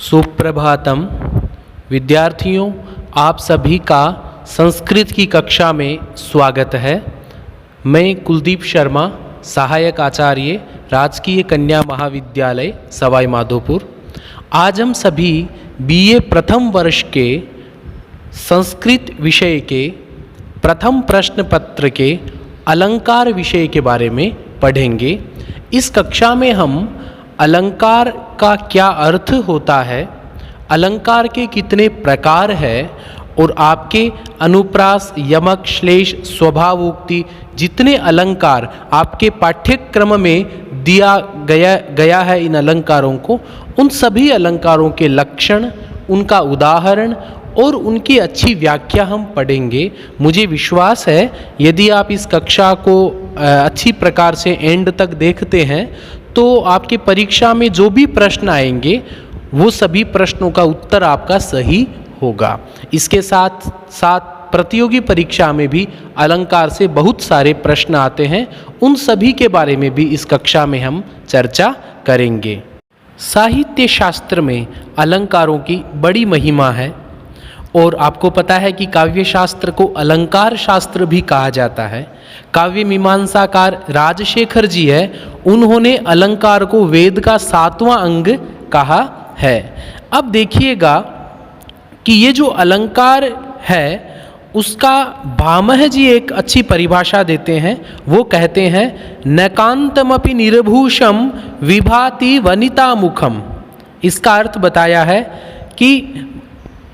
सुप्रभातम विद्यार्थियों, आप सभी का संस्कृत की कक्षा में स्वागत है। मैं कुलदीप शर्मा, सहायक आचार्य, राजकीय कन्या महाविद्यालय सवाई माधोपुर। आज हम सभी बीए प्रथम वर्ष के संस्कृत विषय के प्रथम प्रश्न पत्र के अलंकार विषय के बारे में पढ़ेंगे। इस कक्षा में हम अलंकार का क्या अर्थ होता है, अलंकार के कितने प्रकार है और आपके अनुप्रास, यमक, श्लेष, स्वभावोक्ति जितने अलंकार आपके पाठ्यक्रम में दिया गया है इन अलंकारों को, उन सभी अलंकारों के लक्षण, उनका उदाहरण और उनकी अच्छी व्याख्या हम पढ़ेंगे। मुझे विश्वास है यदि आप इस कक्षा को अच्छी प्रकार से एंड तक देखते हैं तो आपके परीक्षा में जो भी प्रश्न आएंगे वो सभी प्रश्नों का उत्तर आपका सही होगा। इसके साथ साथ प्रतियोगी परीक्षा में भी अलंकार से बहुत सारे प्रश्न आते हैं, उन सभी के बारे में भी इस कक्षा में हम चर्चा करेंगे। साहित्य शास्त्र में अलंकारों की बड़ी महिमा है और आपको पता है कि काव्य शास्त्र को अलंकार शास्त्र भी कहा जाता है। काव्य मीमांसाकार राजशेखर जी है, उन्होंने अलंकार को वेद का 7वां अंग कहा है। अब देखिएगा कि ये जो अलंकार है उसका भामह जी एक अच्छी परिभाषा देते हैं। वो कहते हैं नकांतमपि निर्भूषम विभाति वनिता मुखम। इसका अर्थ बताया है कि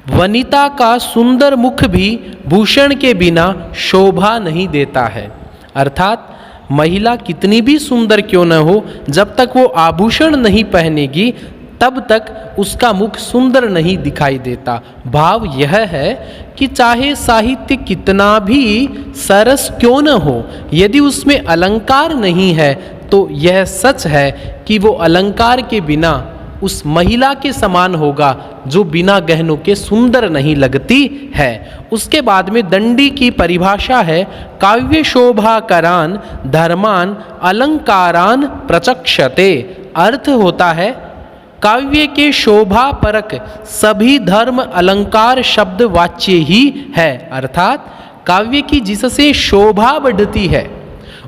वनिता का सुंदर मुख भी भूषण के बिना शोभा नहीं देता है। अर्थात महिला कितनी भी सुंदर क्यों न हो, जब तक वो आभूषण नहीं पहनेगी तब तक उसका मुख सुंदर नहीं दिखाई देता। भाव यह है कि चाहे साहित्य कितना भी सरस क्यों न हो, यदि उसमें अलंकार नहीं है तो यह सच है कि वो अलंकार के बिना उस महिला के समान होगा जो बिना गहनों के सुंदर नहीं लगती है। उसके बाद में दंडी की परिभाषा है काव्य शोभाकरान धर्मान अलंकारान प्रचक्षते। अर्थ होता है काव्य के शोभा परक सभी धर्म अलंकार शब्द वाच्य ही है। अर्थात काव्य की जिससे शोभा बढ़ती है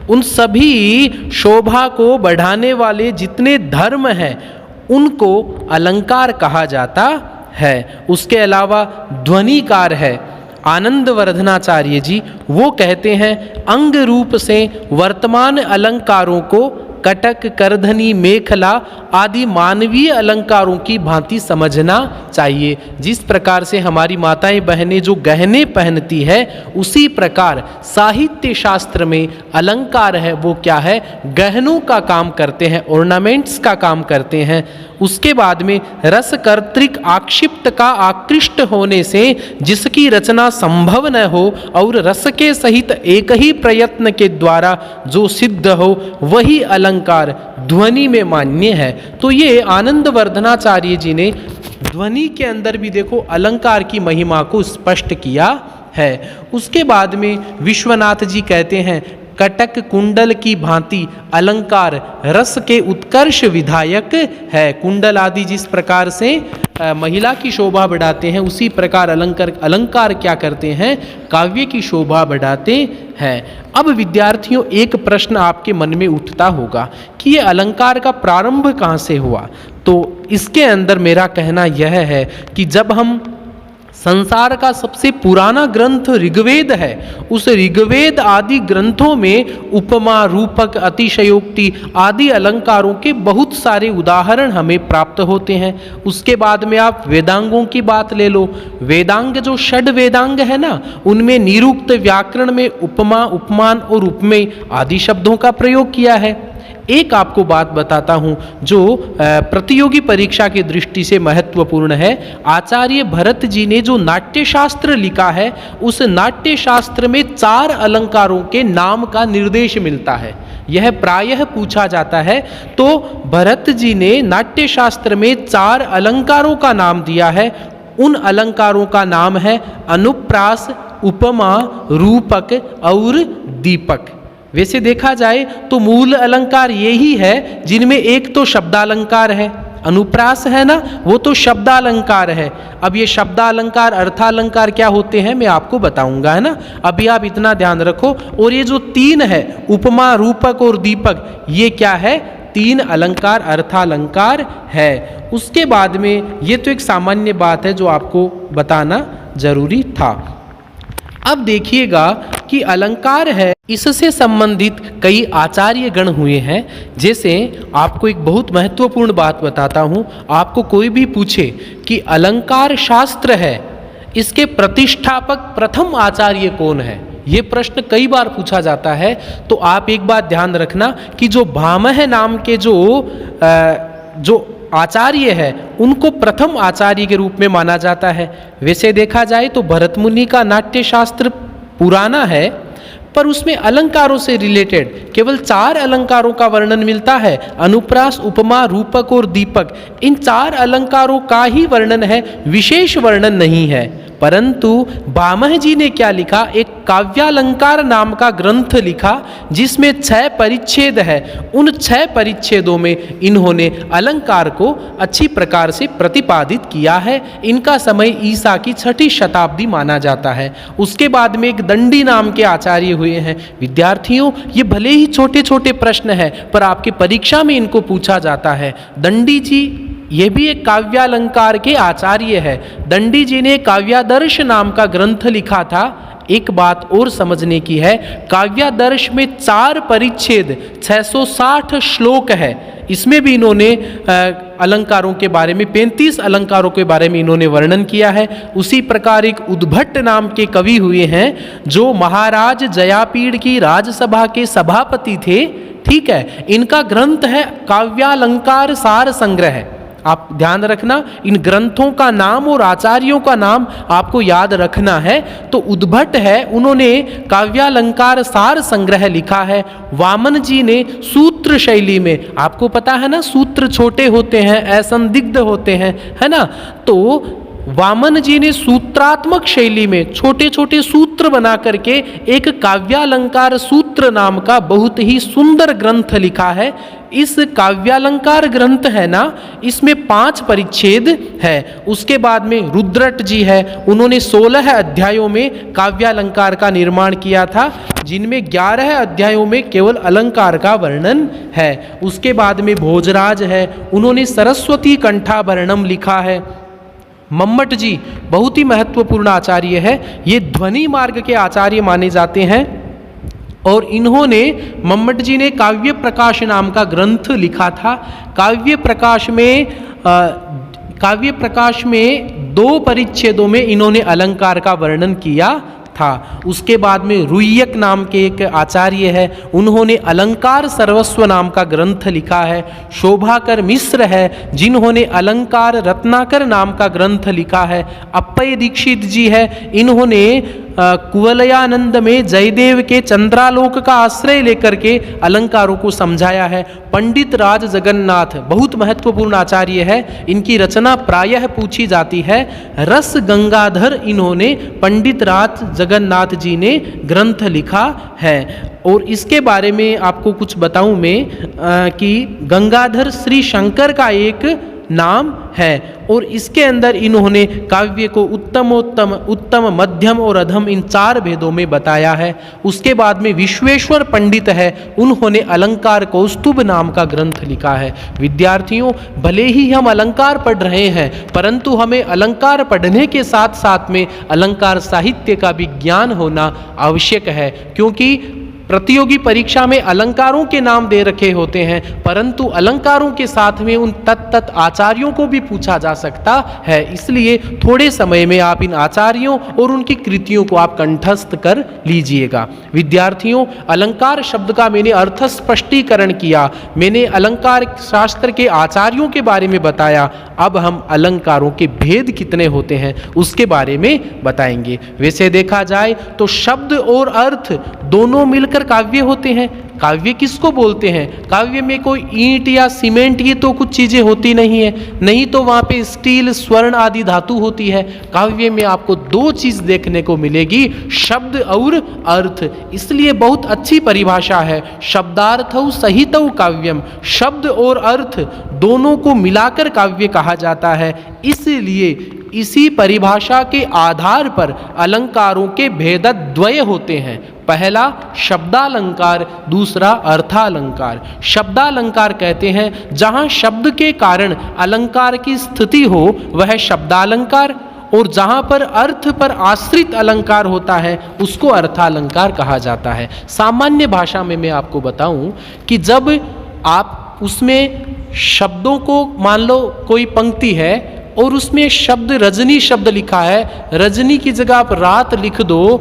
उन सभी शोभा को बढ़ाने वाले जितने धर्म हैं उनको अलंकार कहा जाता है। उसके अलावा ध्वनिकार है आनंद वर्धनाचार्य जी, वो कहते हैं अंग रूप से वर्तमान अलंकारों को कटक, करधनी, मेखला आदि मानवीय अलंकारों की भांति समझना चाहिए। जिस प्रकार से हमारी माताएं बहनें जो गहने पहनती है, उसी प्रकार साहित्य शास्त्र में अलंकार है वो क्या है, गहनों का काम करते हैं, ऑर्नामेंट्स का काम करते हैं। उसके बाद में रस कर्तृक आक्षिप्त का आकृष्ट होने से जिसकी रचना संभव न हो और रस के सहित एक ही प्रयत्न के द्वारा जो सिद्ध हो वही अलंकार ध्वनि में मान्य है। तो ये आनंद वर्धनाचार्य जी ने ध्वनि के अंदर भी देखो अलंकार की महिमा को स्पष्ट किया है। उसके बाद में विश्वनाथ जी कहते हैं कटक कुंडल की भांति अलंकार रस के उत्कर्ष विधायक है। कुंडल आदि जिस प्रकार से महिला की शोभा बढ़ाते हैं, उसी प्रकार अलंकार क्या करते हैं, काव्य की शोभा बढ़ाते हैं। अब विद्यार्थियों, एक प्रश्न आपके मन में उठता होगा कि ये अलंकार का प्रारंभ कहाँ से हुआ। तो इसके अंदर मेरा कहना यह है कि जब हम संसार का सबसे पुराना ग्रंथ ऋग्वेद है, उस ऋग्वेद आदि ग्रंथों में उपमा, रूपक, अतिशयोक्ति आदि अलंकारों के बहुत सारे उदाहरण हमें प्राप्त होते हैं। उसके बाद में आप वेदांगों की बात ले लो। वेदांग जो षड वेदांग है ना, उनमें निरुक्त व्याकरण में उपमा, उपमान और उपमेय आदि शब्दों का प्रयोग किया है। एक आपको बात बताता हूँ जो प्रतियोगी परीक्षा की दृष्टि से महत्वपूर्ण है। आचार्य भरत जी ने जो नाट्यशास्त्र लिखा है, उस नाट्यशास्त्र में 4 अलंकारों के नाम का निर्देश मिलता है। यह प्रायः पूछा जाता है। तो भरत जी ने नाट्यशास्त्र में 4 अलंकारों का नाम दिया है। उन अलंकारों का नाम है अनुप्रास, उपमा, रूपक और दीपक। वैसे देखा जाए तो मूल अलंकार यही है जिनमें एक तो शब्दालंकार है, अनुप्रास है ना, वो तो शब्दालंकार है। अब ये शब्दालंकार अर्थालंकार क्या होते हैं मैं आपको बताऊंगा, है ना। अभी आप इतना ध्यान रखो। और ये जो तीन है, उपमा, रूपक और दीपक, ये क्या है, तीन अलंकार अर्थालंकार है। उसके बाद में ये तो एक सामान्य बात है जो आपको बताना जरूरी था। अब देखिएगा कि अलंकार है, इससे संबंधित कई आचार्य गण हुए हैं। जैसे आपको एक बहुत महत्वपूर्ण बात बताता हूँ, आपको कोई भी पूछे कि अलंकार शास्त्र है, इसके प्रतिष्ठापक प्रथम आचार्य कौन है, ये प्रश्न कई बार पूछा जाता है। तो आप एक बात ध्यान रखना कि जो भामह नाम के जो आचार्य है, उनको प्रथम आचार्य के रूप में माना जाता है। वैसे देखा जाए तो भरत मुनि का नाट्य शास्त्र पुराना है, पर उसमें अलंकारों से रिलेटेड केवल 4 अलंकारों का वर्णन मिलता है। अनुप्रास, उपमा, रूपक और दीपक, इन 4 अलंकारों का ही वर्णन है, विशेष वर्णन नहीं है। परंतु भामह जी ने क्या लिखा, एक काव्यालंकार नाम का ग्रंथ लिखा जिसमें 6 परिच्छेद है। उन 6 परिच्छेदों में इन्होंने अलंकार को अच्छी प्रकार से प्रतिपादित किया है। इनका समय ईसा की 6ठी शताब्दी माना जाता है। उसके बाद में एक दंडी नाम के आचार्य हुए हैं। विद्यार्थियों, ये भले ही छोटे छोटे प्रश्न है, पर आपकी परीक्षा में इनको पूछा जाता है। दंडी जी ये भी एक काव्यालंकार के आचार्य है। दंडी जी ने काव्यादर्श नाम का ग्रंथ लिखा था। एक बात और समझने की है, काव्यादर्श में 4 परिच्छेद, 660 श्लोक है। इसमें भी इन्होंने अलंकारों के बारे में 35 अलंकारों के बारे में इन्होंने वर्णन किया है। उसी प्रकार एक उद्भट नाम के कवि हुए हैं जो महाराज जयापीड़ की राजसभा के सभापति थे। ठीक है, इनका ग्रंथ है काव्यालंकार सार संग्रह। आप ध्यान रखना, इन ग्रंथों का नाम और आचार्यों का नाम आपको याद रखना है। तो उद्भट है, उन्होंने काव्यालंकार सार संग्रह लिखा है। वामन जी ने सूत्र शैली में, आपको पता है ना, सूत्र छोटे होते हैं, असंदिग्ध होते हैं, है ना। तो वामन जी ने सूत्रात्मक शैली में छोटे छोटे सूत्र बना करके एक काव्यालंकार सूत्र नाम का बहुत ही सुंदर ग्रंथ लिखा है। इस काव्यालंकार ग्रंथ है ना, इसमें 5 परिच्छेद है। उसके बाद में रुद्रट जी है, उन्होंने 16 अध्यायों में काव्यालंकार का निर्माण किया था, जिनमें 11 अध्यायों में केवल अलंकार का वर्णन है। उसके बाद में भोजराज है, उन्होंने सरस्वती कंठाभरणम लिखा है। मम्मट जी बहुत ही महत्वपूर्ण आचार्य है, ये ध्वनि मार्ग के आचार्य माने जाते हैं। और इन्होंने, मम्मट जी ने काव्य प्रकाश नाम का ग्रंथ लिखा था। काव्य प्रकाश में 2 परिच्छेदों में इन्होंने अलंकार का वर्णन किया था। उसके बाद में रुय्यक नाम के एक आचार्य है, उन्होंने अलंकार सर्वस्व नाम का ग्रंथ लिखा है। शोभाकर मिश्र है, जिन्होंने अलंकार रत्नाकर नाम का ग्रंथ लिखा है। अप्पय दीक्षित जी है, इन्होंने कुवलयानंद में जयदेव के चंद्रालोक का आश्रय लेकर के अलंकारों को समझाया है। पंडित राज जगन्नाथ बहुत महत्वपूर्ण आचार्य है, इनकी रचना प्रायः पूछी जाती है। रस गंगाधर, इन्होंने पंडित राज जगन्नाथ जी ने ग्रंथ लिखा है। और इसके बारे में आपको कुछ बताऊं मैं कि गंगाधर श्री शंकर का एक नाम है, और इसके अंदर इन्होंने काव्य को उत्तम, मध्यम और अधम, इन 4 भेदों में बताया है। उसके बाद में विश्वेश्वर पंडित है, उन्होंने अलंकार कौस्तुभ नाम का ग्रंथ लिखा है। विद्यार्थियों, भले ही हम अलंकार पढ़ रहे हैं, परंतु हमें अलंकार पढ़ने के साथ साथ में अलंकार साहित्य का भी ज्ञान होना आवश्यक है, क्योंकि प्रतियोगी परीक्षा में अलंकारों के नाम दे रखे होते हैं, परंतु अलंकारों के साथ में उन तत्त आचार्यों को भी पूछा जा सकता है। इसलिए थोड़े समय में आप इन आचार्यों और उनकी कृतियों को आप कंठस्थ कर लीजिएगा। विद्यार्थियों, अलंकार शब्द का मैंने अर्थ स्पष्टीकरण किया, मैंने अलंकार शास्त्र के आचार्यों के बारे में बताया। अब हम अलंकारों के भेद कितने होते हैं उसके बारे में बताएंगे। वैसे देखा जाए तो शब्द और अर्थ दोनों मिलकर काव्य होते हैं। काव्य किसको बोलते हैं? काव्य में कोई ईंट या सीमेंट ये तो कुछ चीज़ें होती नहीं है, नहीं तो वहाँ पे स्टील, स्वर्ण आदि धातु होती है। काव्य में आपको दो चीज़ देखने को मिलेगी, शब्द और अर्थ। इसलिए बहुत अच्छी परिभाषा है, शब्दार्थौ सहितौ काव्यम। शब्द और अर्थ दोनों को मिलाकर काव्य कहा जाता है। इसलिए इसी परिभाषा के आधार पर अलंकारों के भेदद्वय होते हैं। पहला शब्दालंकार, दूसरा अर्थालंकार। शब्दालंकार कहते हैं जहाँ शब्द के कारण अलंकार की स्थिति हो वह शब्दालंकार, और जहाँ पर अर्थ पर आश्रित अलंकार होता है उसको अर्थालंकार कहा जाता है। सामान्य भाषा में मैं आपको बताऊं कि जब आप उसमें शब्दों को, मान लो कोई पंक्ति है और उसमें शब्द रजनी शब्द लिखा है, रजनी की जगह आप रात लिख दो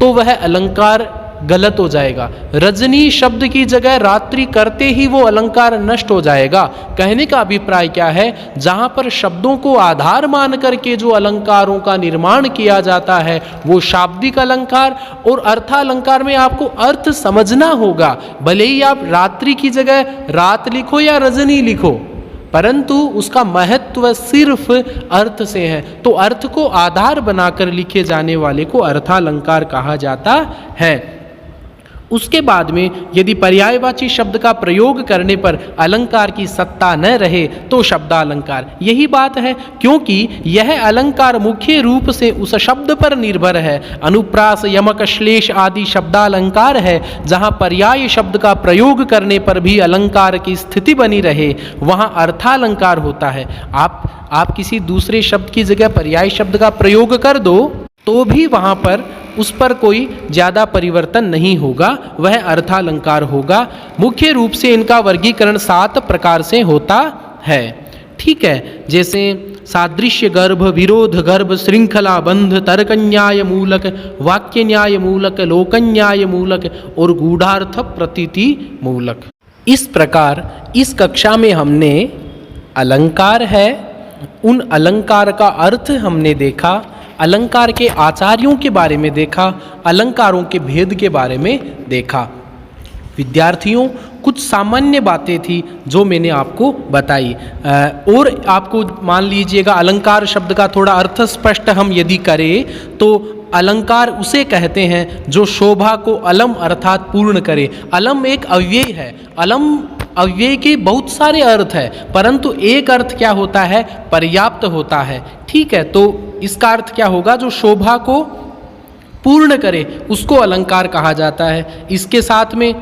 तो वह अलंकार गलत हो जाएगा। रजनी शब्द की जगह रात्रि करते ही वो अलंकार नष्ट हो जाएगा। कहने का अभिप्राय क्या है, जहाँ पर शब्दों को आधार मान करके जो अलंकारों का निर्माण किया जाता है वो शाब्दिक अलंकार, और अर्थालंकार में आपको अर्थ समझना होगा। भले ही आप रात्रि की जगह रात लिखो या रजनी लिखो, परंतु उसका महत्व सिर्फ अर्थ से है। तो अर्थ को आधार बनाकर लिखे जाने वाले को अर्थालंकार कहा जाता है। उसके बाद में यदि पर्यायवाची शब्द का प्रयोग करने पर अलंकार की सत्ता न रहे तो शब्दालंकार। यही बात है, क्योंकि यह अलंकार मुख्य रूप से उस शब्द पर निर्भर है। अनुप्रास, यमक, श्लेष आदि शब्दालंकार है। जहाँ पर्याय शब्द का प्रयोग करने पर भी अलंकार की स्थिति बनी रहे वहाँ अर्थालंकार होता है। आप किसी दूसरे शब्द की जगह पर्याय शब्द का प्रयोग कर दो तो भी वहाँ पर उस पर कोई ज़्यादा परिवर्तन नहीं होगा, वह अर्थालंकार होगा। मुख्य रूप से इनका वर्गीकरण 7 प्रकार से होता है। ठीक है, जैसे सादृश्य गर्भ, विरोध गर्भ, श्रृंखला बंध, तर्कन्याय मूलक, वाक्य न्याय मूलक, लोकन्याय मूलक और गूढ़ार्थ प्रतीति मूलक। इस प्रकार इस कक्षा में हमने अलंकार है, उन अलंकार का अर्थ हमने देखा, अलंकार के आचार्यों के बारे में देखा, अलंकारों के भेद के बारे में देखा। विद्यार्थियों, कुछ सामान्य बातें थी जो मैंने आपको बताई, और आपको मान लीजिएगा अलंकार शब्द का थोड़ा अर्थ स्पष्ट हम यदि करें तो अलंकार उसे कहते हैं जो शोभा को अलम अर्थात पूर्ण करे। अलम एक अव्यय है, अलम अव्यय के बहुत सारे अर्थ है, परंतु एक अर्थ क्या होता है, पर्याप्त होता है। ठीक है, तो इसका अर्थ क्या होगा, जो शोभा को पूर्ण करे उसको अलंकार कहा जाता है। इसके साथ में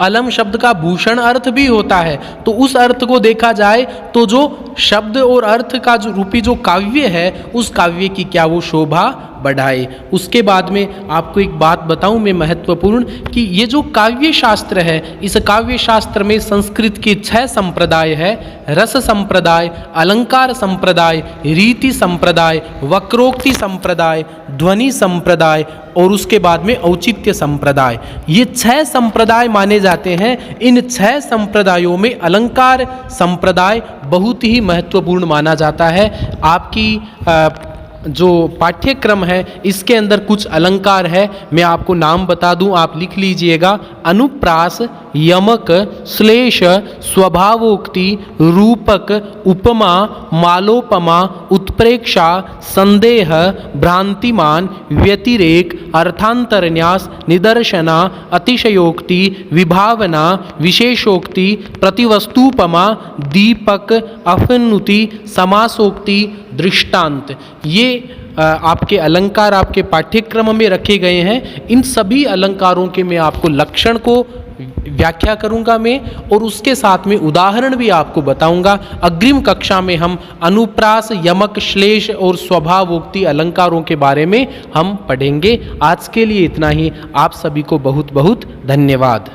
अलम शब्द का भूषण अर्थ भी होता है, तो उस अर्थ को देखा जाए तो जो शब्द और अर्थ का जो रूपी जो काव्य है उस काव्य की क्या वो शोभा बढ़ाए। उसके बाद में आपको एक बात बताऊं मैं महत्वपूर्ण, कि ये जो काव्य शास्त्र है इस काव्य शास्त्र में संस्कृत के 6 संप्रदाय है। रस संप्रदाय, अलंकार संप्रदाय, रीति संप्रदाय, वक्रोक्ति संप्रदाय, ध्वनि संप्रदाय और उसके बाद में औचित्य संप्रदाय। ये 6 संप्रदाय माने जाते हैं। इन 6 संप्रदायों में अलंकार संप्रदाय बहुत ही महत्वपूर्ण माना जाता है। आपकी जो पाठ्यक्रम है इसके अंदर कुछ अलंकार है, मैं आपको नाम बता दूं, आप लिख लीजिएगा। अनुप्रास, यमक, श्लेष, स्वभावोक्ति, रूपक, उपमा, मालोपमा, उत्प्रेक्षा, संदेह, भ्रांतिमान, व्यतिरेक, अर्थांतरन्यास, निदर्शना, अतिशयोक्ति, विभावना, विशेषोक्ति, प्रतिवस्तुपमा, दीपक, अपनुति, समासोक्ति, दृष्टांत। ये आपके अलंकार आपके पाठ्यक्रम में रखे गए हैं। इन सभी अलंकारों के मैं आपको लक्षण को व्याख्या करूंगा मैं, और उसके साथ में उदाहरण भी आपको बताऊंगा। अग्रिम कक्षा में हम अनुप्रास, यमक, श्लेष और स्वभावोक्ति अलंकारों के बारे में हम पढ़ेंगे। आज के लिए इतना ही। आप सभी को बहुत बहुत धन्यवाद।